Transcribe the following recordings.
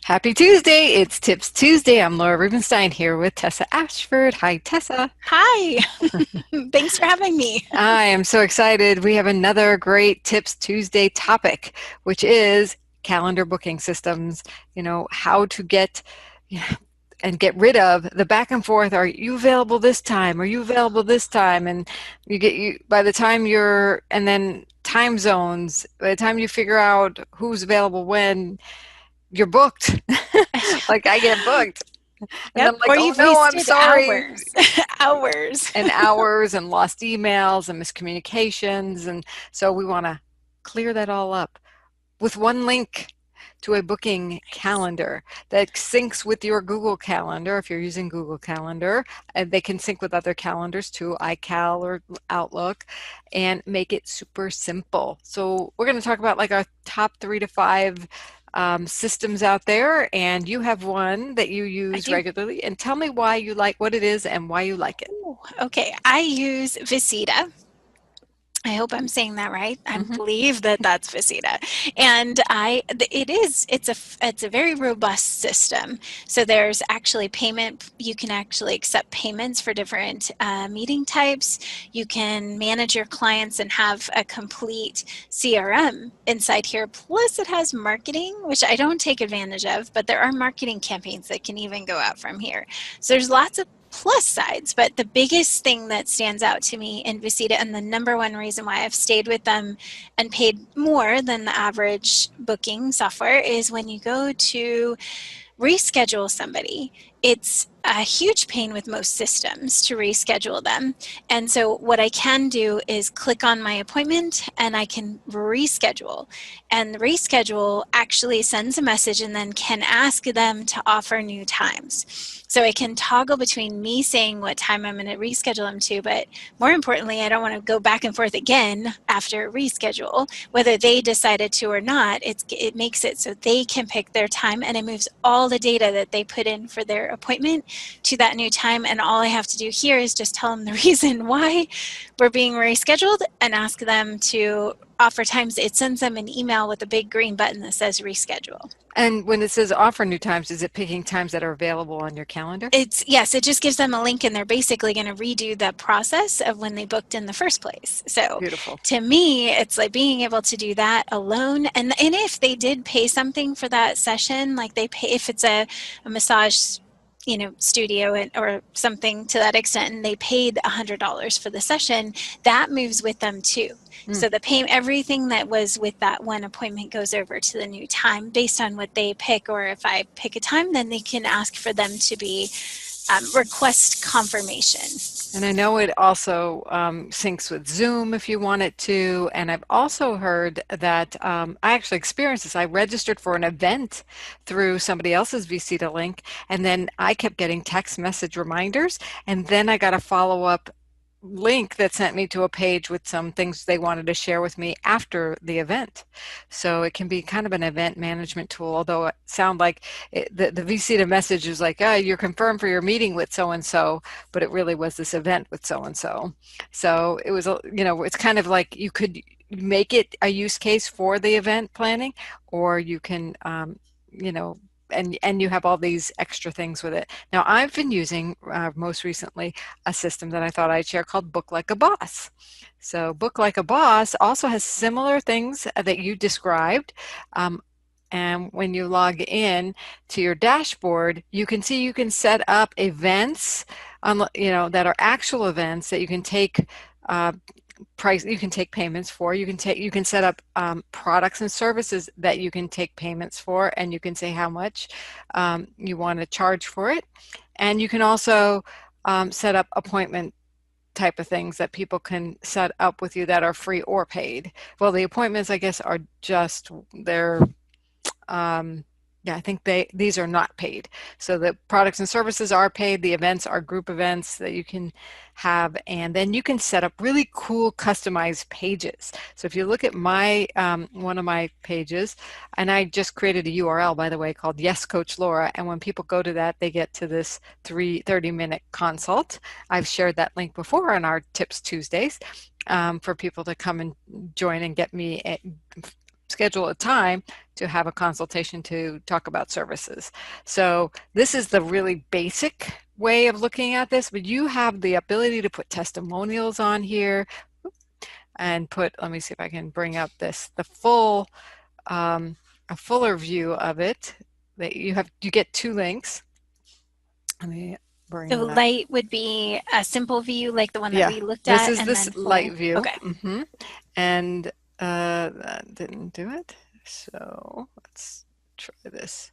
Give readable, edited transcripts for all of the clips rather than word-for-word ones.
Happy Tuesday. It's Tips Tuesday. I'm Laura Rubenstein here with Tessa Ashford. Hi, Tessa. Hi, thanks for having me. I am so excited. We have another great Tips Tuesday topic, which is calendar booking systems. How to get you know, and get rid of the back and forth. Are you available this time? Are you available this time? And by the time and then time zones, by the time you figure out who's available when, you're booked. Like I get booked. And Yep, I'm like, or oh you've no, I'm wasted sorry. hours, hours. And hours and lost emails and miscommunications. And so we want to clear that all up with one link to a booking calendar that syncs with your Google Calendar. If you're using Google Calendar, they can sync with other calendars too, iCal or Outlook, and make it super simple. So we're going to talk about like our top 3 to 5 systems out there, and you have one that you I use do. regularly. And tell me why you like what it is and why you like it. Ooh, okay, I use Visita. I hope I'm saying that right. I Hmm. believe that that's Visita, and it's a very robust system. So there's actually payment. You can actually accept payments for different meeting types. You can manage your clients and have a complete CRM inside here. Plus, it has marketing, which I don't take advantage of, but there are marketing campaigns that can even go out from here. So there's lots of plus sides, but the biggest thing that stands out to me in Visita, and the number one reason why I've stayed with them and paid more than the average booking software, is when you go to reschedule somebody, it's a huge pain with most systems to reschedule them. And so what I can do is click on my appointment and I can reschedule. And the reschedule actually sends a message and then can ask them to offer new times. So I can toggle between me saying what time I'm going to reschedule them to, but more importantly, I don't want to go back and forth again after reschedule. Whether they decided to or not, it makes it so they can pick their time, and it moves all the data that they put in for their appointment to that new time. And all I have to do here is just tell them the reason why we're being rescheduled and ask them to offer times. It sends them an email with a big green button that says reschedule. And when it says offer new times, is it picking times that are available on your calendar? Yes, it just gives them a link and they're basically going to redo the process of when they booked in the first place. So Beautiful. to me, it's like being able to do that alone. And if they did pay something for that session, like they pay, if it's a massage, studio or something to that extent, and they paid $100 for the session, that moves with them too. Mm. So the payment, everything that was with that one appointment goes over to the new time based on what they pick. Or if I pick a time, then they can ask for them to be request confirmation. And I know it also syncs with Zoom if you want it to. And I've also heard that I actually experienced this. I registered for an event through somebody else's Visita link, and then I kept getting text message reminders, and then I got a follow-up link that sent me to a page with some things they wanted to share with me after the event. So it can be kind of an event management tool, although it sound like the VC message is like, oh, you're confirmed for your meeting with so and so, but it really was this event with so and so. So it was, it's kind of like you could make it a use case for the event planning, or you can, you know, and you have all these extra things with it. Now, I've been using most recently a system that I thought I'd share called Book Like a Boss. So Book Like a Boss also has similar things that you described. And when you log in to your dashboard, you can see you can set up events on, that are actual events that you can take uh, you can take payments for. You can set up products and services that you can take payments for, and you can say how much you want to charge for it. And you can also set up appointment type of things that people can set up with you that are free or paid. Well, the appointments, I guess, are just they're yeah, I think these are not paid. So the products and services are paid. The events are group events that you can have, and then you can set up really cool customized pages. So if you look at my one of my pages, and I just created a URL, by the way, called Yes Coach Laura, and when people go to that, they get to this 30-minute consult. I've shared that link before on our Tips Tuesdays for people to come and join and get me schedule a time to have a consultation to talk about services. So this is the really basic way of looking at this, but you have the ability to put testimonials on here and put, let me see if I can bring up the full, a fuller view of it. That you get two links. Let me So bring that. light would be a simple view like the one that Yeah, we looked this at, is and this then light full. view. Okay. And that didn't do it. So let's try this.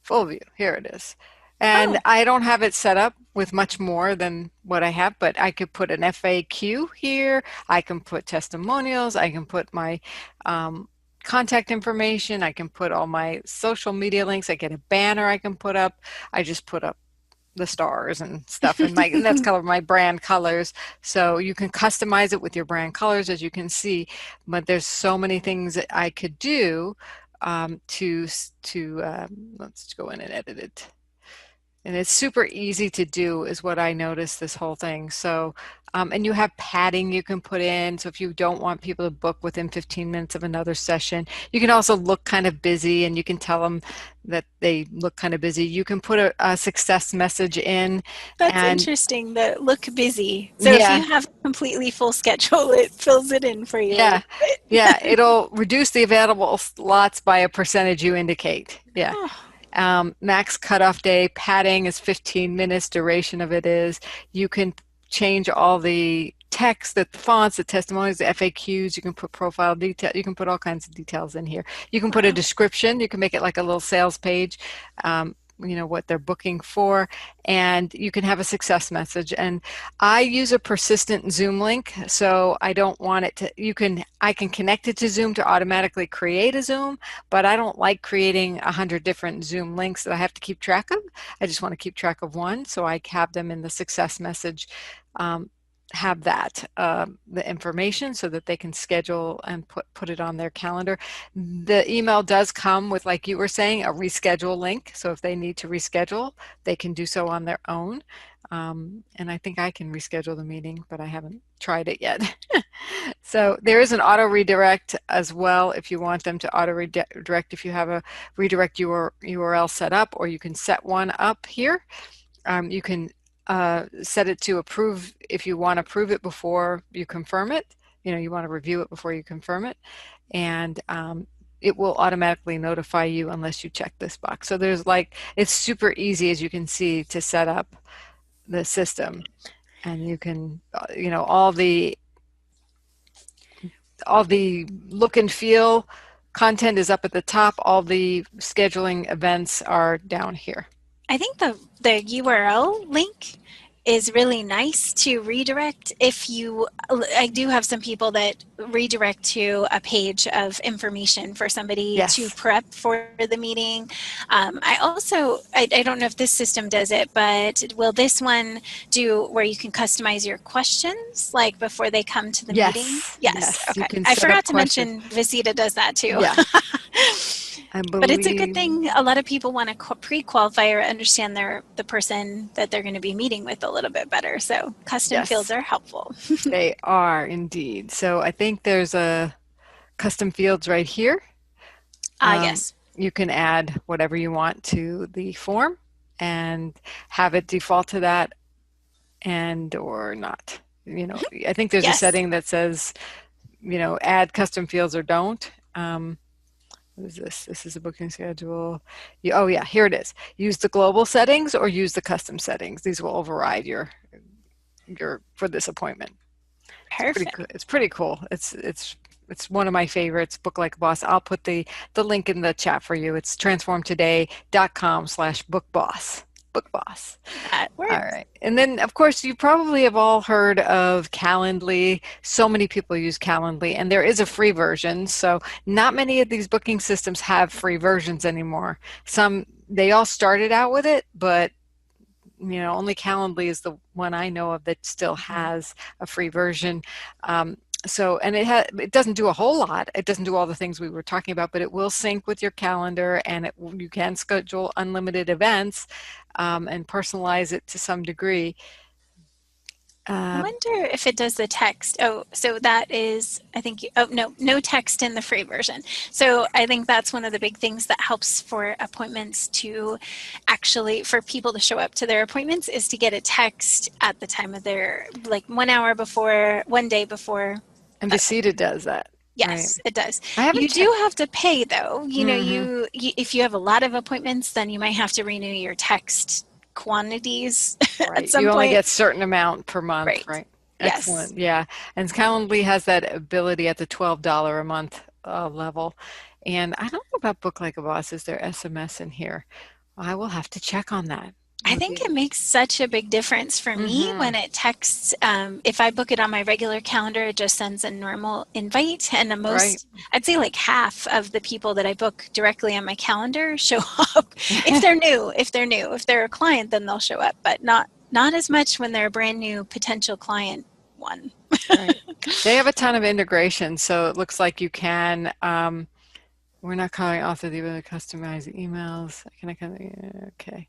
Full view, here it is. And Oh, I don't have it set up with much more than what I have, but I could put an FAQ here. I can put testimonials. I can put my contact information. I can put all my social media links. I get a banner I can put up. I just put up the stars and stuff, and that's color my brand colors. So you can customize it with your brand colors, as you can see. But there's so many things that I could do let's go in and edit it. And it's super easy to do is what I noticed this whole thing. So, and you have padding you can put in. So if you don't want people to book within 15 minutes of another session, you can also look kind of busy and you can tell them that they look kind of busy. You can put a success message in that's and interesting. The look busy. So if yeah, you have a completely full schedule, it fills it in for you a yeah, little bit. yeah, it'll reduce the available slots by a percentage you indicate. Yeah. Oh, Max cutoff day padding is 15 minutes, duration of it is. You can change all the text, the fonts, the testimonials, the FAQs. You can put profile detail. You can put all kinds of details in here. You can put a wow. description. You can make it like a little sales page. What they're booking for, and you can have a success message. And I use a persistent Zoom link, so I don't want it to, I can connect it to Zoom to automatically create a Zoom, but I don't like creating 100 different Zoom links that I have to keep track of. I just want to keep track of one, so I have them in the success message. Have that the information so that they can schedule and put it on their calendar. The email does come with, like you were saying, a reschedule link. So if they need to reschedule, they can do so on their own. And I think I can reschedule the meeting, but I haven't tried it yet. So there is an auto redirect as well if you want them to auto redirect, if you have a redirect URL set up, or you can set one up here. You can set it to approve if you want to approve it before you confirm it. You want to review it before you confirm it. And it will automatically notify you unless you check this box. So it's super easy, as you can see, to set up the system. And you can, all the look and feel content is up at the top. All the scheduling events are down here. I think the URL link is really nice to redirect if you, I do have some people that redirect to a page of information for somebody to Yes. prep for the meeting. I don't know if this system does it, but will this one do where you can customize your questions like before they come to the meeting? Yes. Yes. Yes. You Okay. can I set up forgot to questions. mention Visita does that too. Yeah. I But it's a good believe, thing. A lot of people want to pre-qualify or understand the person that they're going to be meeting with a little bit better. So custom fields yes, are helpful. they are indeed. So I think there's a custom fields right here. Um, Yes. you can add whatever you want to the form and have it default to that, and or not. I think there's a Yes. setting that says, add custom fields or don't. What is this? This is a booking schedule. Oh yeah, here it is. Use the global settings or use the custom settings. These will override your for this appointment. It's pretty Perfect. cool. It's pretty cool. It's one of my favorites, Book Like a Boss. I'll put the link in the chat for you. It's transformtoday.com/bookboss. Book Boss. That All works. right. And then, of course, you probably have all heard of Calendly. So many people use Calendly, and there is a free version. So not many of these booking systems have free versions anymore. They all started out with it, but only Calendly is the one I know of that still has a free version. And it doesn't do a whole lot. It doesn't do all the things we were talking about, but it will sync with your calendar, and you can schedule unlimited events and personalize it to some degree. I Uh, wonder if it does the text. Oh, so that is, I think, oh, no, no text in the free version. So I think that's one of the big things that helps for appointments to actually, for people to show up to their appointments is to get a text at the time of their, like 1 hour before, one day before. and Visita does that, right? Yes, it does. I haven't You do checked. have to pay though. Hmm. If you have a lot of appointments, then you might have to renew your text quantities at Right. You some only point. get certain amount per month, Right. right? Yes. Excellent. Yeah. And Calendly has that ability at the $12 a month level. And I don't know about Book Like a Boss. Is there SMS in here? I will have to check on that. I Would think be. it makes such a big difference for me Hmm. when it texts. If I book it on my regular calendar, it just sends a normal invite. And the Right. most, I'd say like half of the people that I book directly on my calendar show up if they're new. If they're new, if they're a client, then they'll show up, but not as much when they're a brand new potential client one. Right. They have a ton of integration, so it looks like you can. We're not calling author the ability to customize emails. Can I kind of, yeah, okay.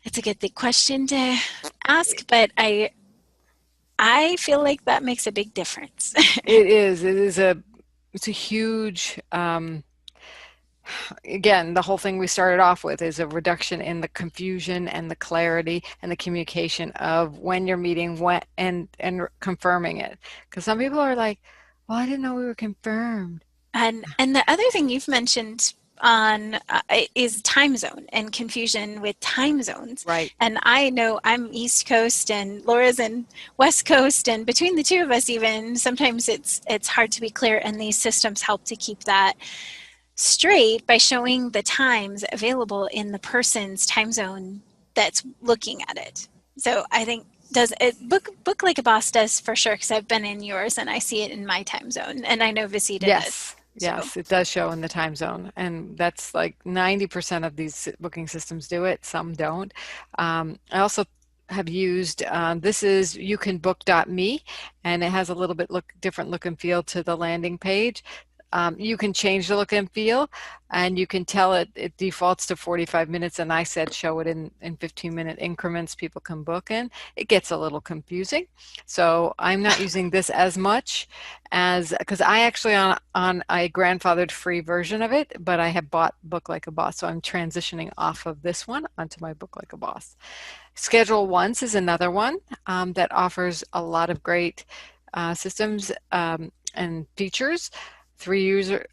It's a good question to ask, but I feel like that makes a big difference. It is. It's a huge, again, the whole thing we started off with is a reduction in the confusion and the clarity and the communication of when you're meeting when and confirming it. Because some people are like, well, I didn't know we were confirmed. And the other thing you've mentioned on is time zone and confusion with time zones. Right. And I know I'm East Coast and Laura's in West Coast, and between the two of us, even sometimes it's hard to be clear. And these systems help to keep that straight by showing the times available in the person's time zone that's looking at it. So I think does it book like a boss does for sure because I've been in yours and I see it in my time zone and I know Visita does. Yes, So yes, it does show in the time zone, and that's like 90% of these booking systems do it. Some don't. I also have used this is youcanbook.me, and it has a little bit different look and feel to the landing page. You can change the look and feel, and you can tell it defaults to 45 minutes, and I said show it in 15-minute increments people can book in. It gets a little confusing, so I'm not using this as much as because I actually on a grandfathered free version of it, but I have bought Book Like a Boss, so I'm transitioning off of this one onto my Book Like a Boss. Schedule Once is another one that offers a lot of great systems and features.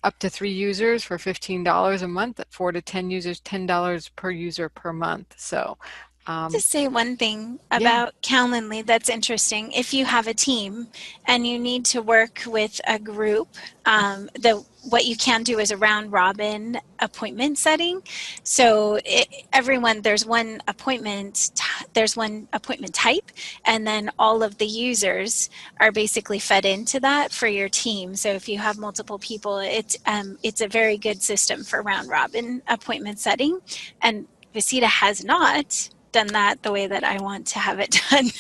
Up to 3 users for $15 a month. 4 to 10 users, $10 per user per month. So, to um, say one thing yeah, about Calendly that's interesting, if you have a team and you need to work with a group, the what you can do is a round robin appointment setting. So everyone there's one appointment type, and then all of the users are basically fed into that for your team. So if you have multiple people, it's a very good system for round robin appointment setting, and Visita has not done that the way that I want to have it done.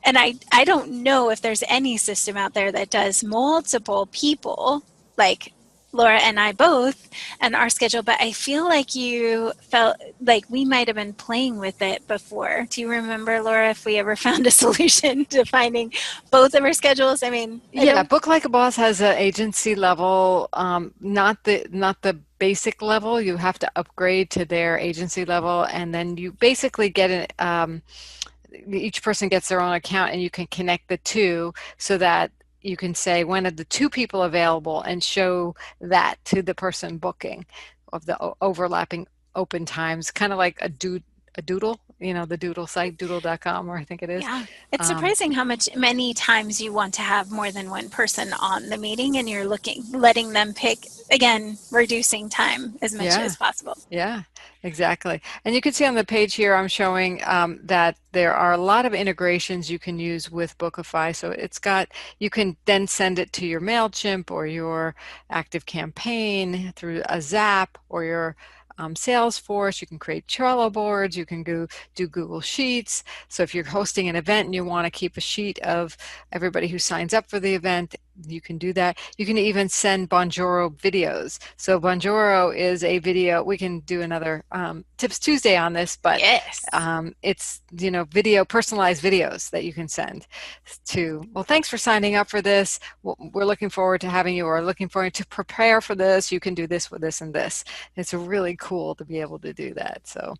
And I don't know if there's any system out there that does multiple people like Laura and I both and our schedule, but I feel like you felt like we might have been playing with it before. Do you remember, Laura, if we ever found a solution to finding both of our schedules? I mean, I yeah. don't. Book Like a Boss has an agency level, not the basic level. You have to upgrade to their agency level, and then you basically get an each person gets their own account, and you can connect the two so that you can say when are the two people available and show that to the person booking of the overlapping open times, kind of like a doodle, the doodle site, doodle.com, or I think it is. Yeah, it's Um, surprising how many times you want to have more than one person on the meeting and you're letting them pick, again, reducing time as much yeah. as possible. Yeah, exactly. And you can see on the page here, I'm showing that there are a lot of integrations you can use with Bookify. So you can then send it to your MailChimp or your Active Campaign through a Zap or your Salesforce. You can create Trello boards. You can do Google Sheets. So if you're hosting an event and you want to keep a sheet of everybody who signs up for the event, you can do that. You can even send Bonjoro videos. So Bonjoro is a video. We can do another Tips Tuesday on this, but Yes. it's, video, personalized videos that you can send to. Well, thanks for signing up for this. We're looking forward to having you, or looking forward to prepare for this. You can do this with this and this. It's really cool to be able to do that. So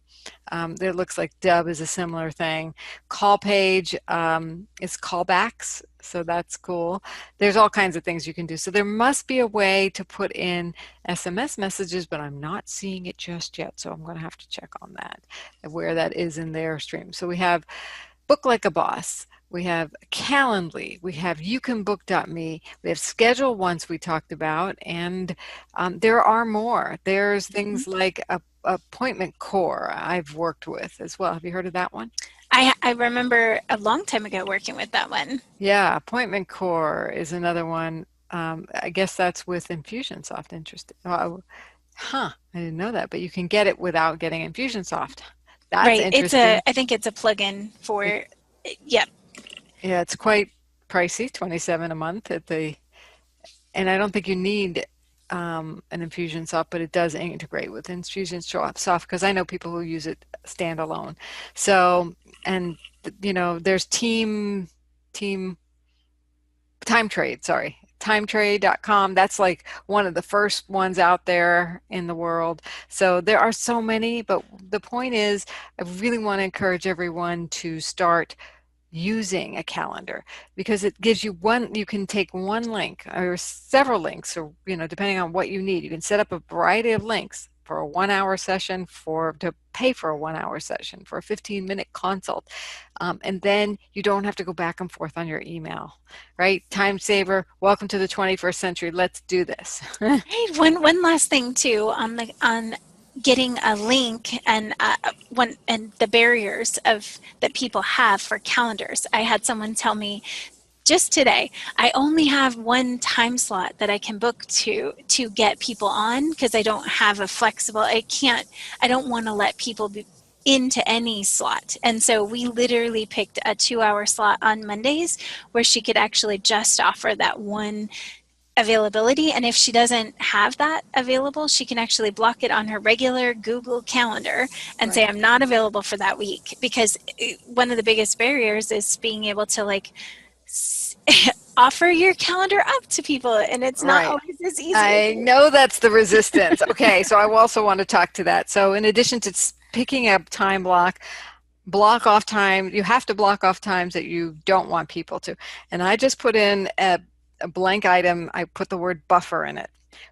it looks like Dub is a similar thing. Call page is callbacks, so that's cool. There's all kinds of things you can do. So there must be a way to put in SMS messages, but I'm not seeing it just yet. So I'm going to have to check on that, where that is in their stream. So we have Book Like a Boss. We have Calendly. We have YouCanBook.me. We have Schedule Once we talked about, and there are more. There's things like Appointment Core I've worked with as well. Have you heard of that one? I remember a long time ago working with that one. Yeah, Appointment Core is another one. I guess that's with Infusionsoft. Interesting. Huh, I didn't know that, but you can get it without getting Infusionsoft. That's Right. interesting. I think it's a plugin It, for, yep. yeah, it's quite pricey, 27 a month and I don't think you need an Infusionsoft, but it does integrate with Infusionsoft because I know people who use it standalone. So, and there's team Time Trade, sorry. TimeTrade.com. That's like one of the first ones out there in the world. So there are so many, but the point is, I really want to encourage everyone to start using a calendar, because it gives you you can take one link or several links, or depending on what you need. You can set up a variety of links for a 1 hour session, to pay for a 1 hour session, for a 15-minute consult, and then you don't have to go back and forth on your email, right? Time saver. Welcome to the 21st century. Let's do this. Right. One last thing too on getting a link and the barriers of that people have for calendars. I had someone tell me just today, I only have one time slot that I can book to get people on, because I don't have a flexible, I don't want to let people be into any slot. And so we literally picked a 2 hour slot on Mondays where she could actually just offer that one availability. And if she doesn't have that available, she can actually block it on her regular Google Calendar and say, Right. I'm not available for that week. Because one of the biggest barriers is being able to offer your calendar up to people, and it's not Right. always as easy. I know that's the resistance. Okay, so I also want to talk to that. So in addition to picking a time block off time. You have to block off times that you don't want people to. And I just put in a blank item. I put the word buffer in it,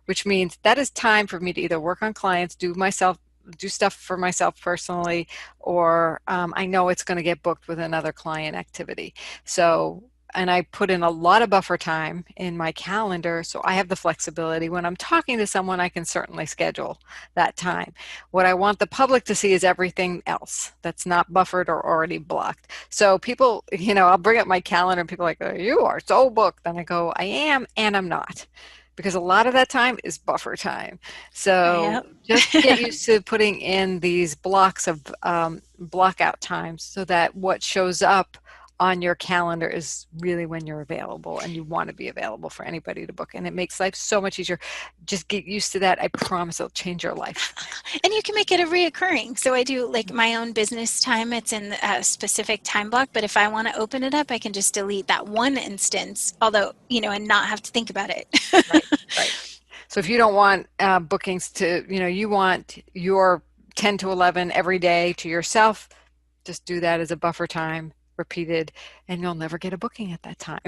which means that is time for me to either work on clients, do stuff for myself personally, or I know it's going to get booked with another client activity. So, and I put in a lot of buffer time in my calendar, so I have the flexibility. When I'm talking to someone, I can certainly schedule that time. What I want the public to see is everything else that's not buffered or already blocked. So people, I'll bring up my calendar and people are like, oh, you are so booked. And I go, I am, and I'm not. Because a lot of that time is buffer time. So Yep. just get used to putting in these blocks of block out times, so that what shows up on your calendar is really when you're available, and you want to be available for anybody to book. And it makes life so much easier. Just get used to that. I promise it'll change your life. And you can make it a reoccurring. So I do my own business time. It's in a specific time block, but if I want to open it up, I can just delete that one instance, although, and not have to think about it. Right, right. So if you don't want bookings to, you want your 10 to 11 every day to yourself, just do that as a buffer time, repeated, and you'll never get a booking at that time.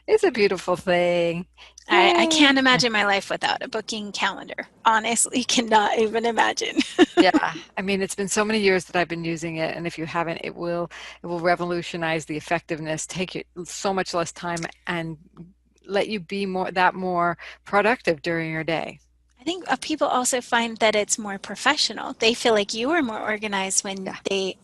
It's a beautiful thing. I Yay. can't imagine my life without a booking calendar. Honestly, cannot even imagine. Yeah, I mean, it's been so many years that I've been using it, and if you haven't, it will revolutionize the effectiveness, take you so much less time, and let you be more productive during your day. think people also find that it's more professional. They feel like you are more organized when Yeah. they,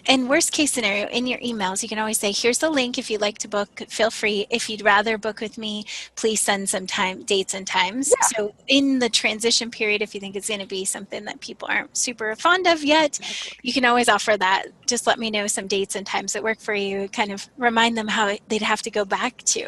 and worst case scenario, in your emails, you can always say, here's the link if you'd like to book, feel free. If you'd rather book with me, please send some dates and times. Yeah, So in the transition period, if you think it's going to be something that people aren't super fond of yet, you exactly. can always offer that. Just let me know some dates and times that work for you. Kind of remind them how they'd have to go back to,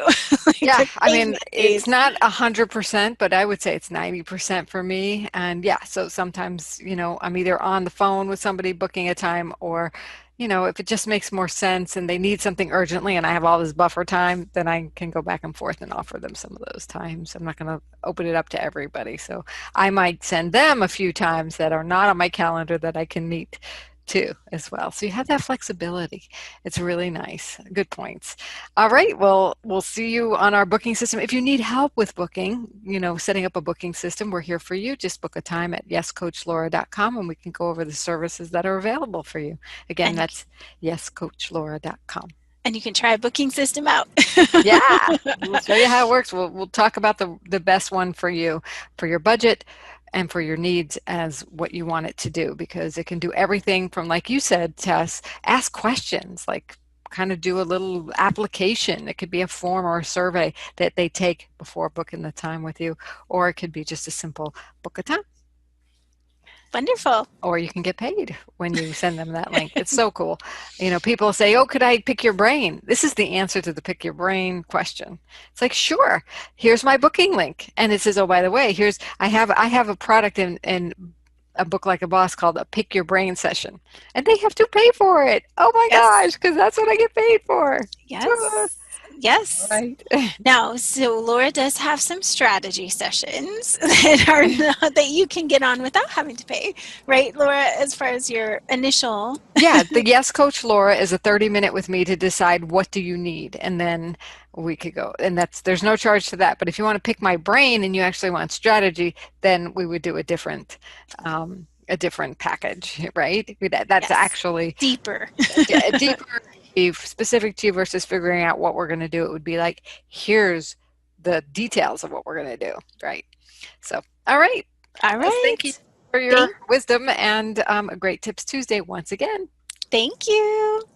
like Yeah, the I mean, caveman it's days. not 100%, but I would say it's 90% for me. And yeah, so sometimes, I'm either on the phone with somebody booking a time or, if it just makes more sense and they need something urgently and I have all this buffer time, then I can go back and forth and offer them some of those times. I'm not going to open it up to everybody. So I might send them a few times that are not on my calendar that I can meet too as well. So you have that flexibility. It's really nice. Good points. All right. Well, we'll see you on our booking system. If you need help with booking, setting up a booking system, we're here for you. Just book a time at yescoachlaura.com and we can go over the services that are available for you. Again, And you that's yescoachlaura.com. and you can try a booking system out. Yeah, we'll show you how it works. We'll talk about the best one for you, for your budget and for your needs as what you want it to do, because it can do everything from, like you said, Tess, ask questions, like kind of do a little application. It could be a form or a survey that they take before booking the time with you, or it could be just a simple book a time. Wonderful. Or you can get paid when you send them that link. It's so cool. People say, "Oh, could I pick your brain?" This is the answer to the pick your brain question. It's like, "Sure. Here's my booking link." And it says, "Oh, by the way, here's I have a product in a book like a boss called a pick your brain session." And they have to pay for it. Oh my Yes. gosh, because that's what I get paid for. Yes. Yes. Right. Now, so Laura does have some strategy sessions that are not, that you can get on without having to pay, right, Laura? As far as your initial, Yeah, the Yes Coach Laura is a 30-minute with me to decide what do you need, and then we could go. And there's no charge to that. But if you want to pick my brain and you actually want strategy, then we would do a different package, right? That's yes, actually deeper. a deeper, specific to you versus figuring out what we're going to do. It would be like, here's the details of what we're going to do, right? So, all right. All Yes, thank you right. for your Thank, wisdom and a great Tips Tuesday once again. thank you.